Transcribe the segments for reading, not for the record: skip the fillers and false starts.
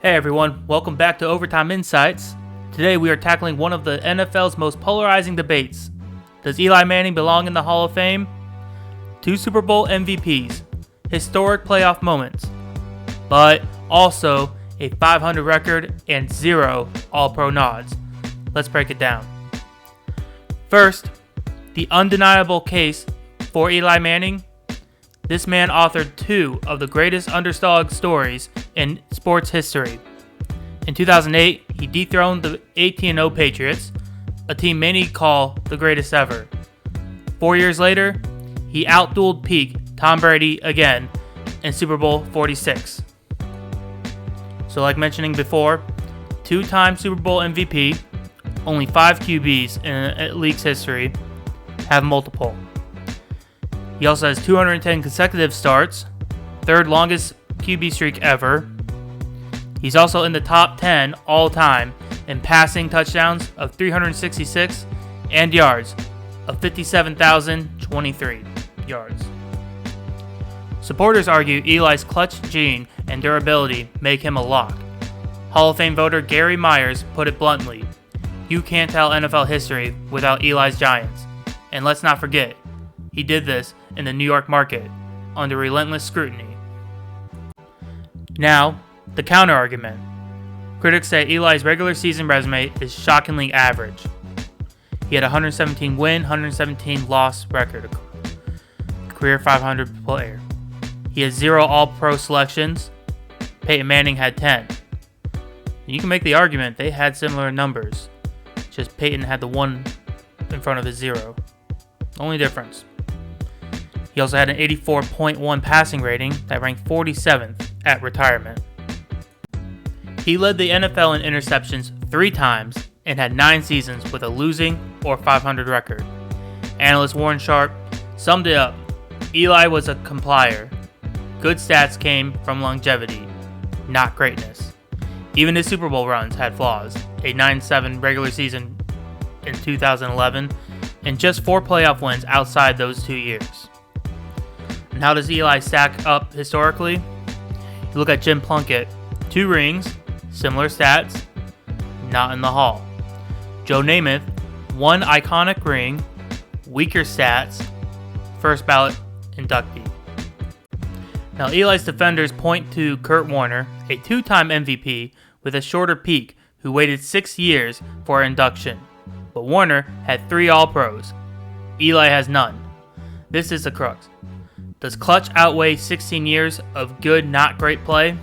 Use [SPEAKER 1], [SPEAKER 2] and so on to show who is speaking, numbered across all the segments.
[SPEAKER 1] Hey everyone, welcome back to Overtime Insights. Today we are tackling one of the NFL's most polarizing debates. Does Eli Manning belong in the Hall of Fame? 2 Super Bowl MVPs, historic playoff moments, but also a 500 record and 0 All-Pro nods. Let's break it down. First, the undeniable case for Eli Manning. This man authored 2 of the greatest underdog stories in sports history. In 2008, he dethroned the 18-0 Patriots, a team many call the greatest ever. 4 years later, he outdueled peak Tom Brady again in Super Bowl 46. So like mentioning before, 2-time Super Bowl MVP, only 5 QBs in a league's history have multiple. He also has 210 consecutive starts, 3rd longest QB streak ever. He's also in the top 10 all-time in passing touchdowns of 366 and yards of 57,023 yards. Supporters argue Eli's clutch gene and durability make him a lock. Hall of Fame voter Gary Myers put it bluntly, "You can't tell NFL history without Eli's Giants." And let's not forget, he did this in the New York market under relentless scrutiny. Now, the counter-argument. Critics say Eli's regular season resume is shockingly average. He had a 117 win, 117 loss record, career 500 player. He has 0 All-Pro selections. Peyton Manning had 10. You can make the argument they had similar numbers, just Peyton had the 1 in front of the 0. Only difference. He also had an 84.1 passing rating that ranked 47th at retirement. He led the NFL in interceptions 3 times and had 9 seasons with a losing or 500 record. Analyst Warren Sharp summed it up. Eli was a complier. Good stats came from longevity, not greatness. Even his Super Bowl runs had flaws. A 9-7 regular season in 2011 and just 4 playoff wins outside those 2 years. And how does Eli stack up historically? You look at Jim Plunkett, 2 rings, similar stats, not in the Hall. Joe Namath, 1 iconic ring, weaker stats, first ballot inductee. Now Eli's defenders point to Kurt Warner, a 2-time MVP with a shorter peak who waited 6 years for induction. But Warner had 3 All-Pros. Eli has none. This is the crux. Does clutch outweigh 16 years of good, not great play?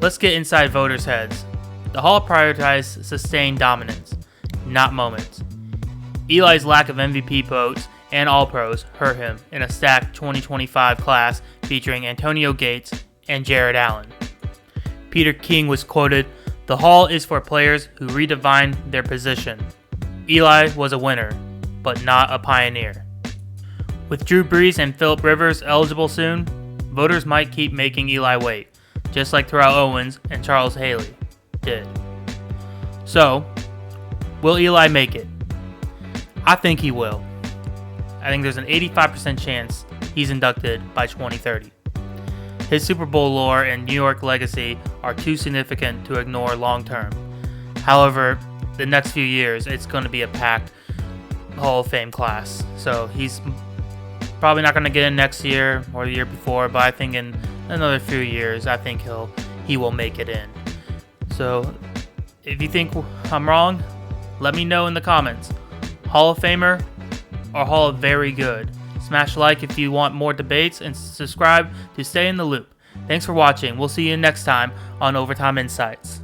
[SPEAKER 1] Let's get inside voters' heads. The Hall prioritized sustained dominance, not moments. Eli's lack of MVP votes and All-Pros hurt him in a stacked 2025 class featuring Antonio Gates and Jared Allen. Peter King was quoted, "The Hall is for players who redefine their position." Eli was a winner, but not a pioneer. With Drew Brees and Phillip Rivers eligible soon, voters might keep making Eli wait, just like Terrell Owens and Charles Haley did. So, will Eli make it? I think he will. I think there's an 85% chance he's inducted by 2030. His Super Bowl lore and New York legacy are too significant to ignore long term. However, the next few years, it's going to be a packed Hall of Fame class. So he's probably not going to get in next year or the year before, but I think in another few years, I think he will make it in. So if you think I'm wrong, let me know in the comments. Hall of Famer or Hall of Very Good? Smash like if you want more debates and subscribe to stay in the loop. Thanks for watching. We'll see you next time on Overtime Insights.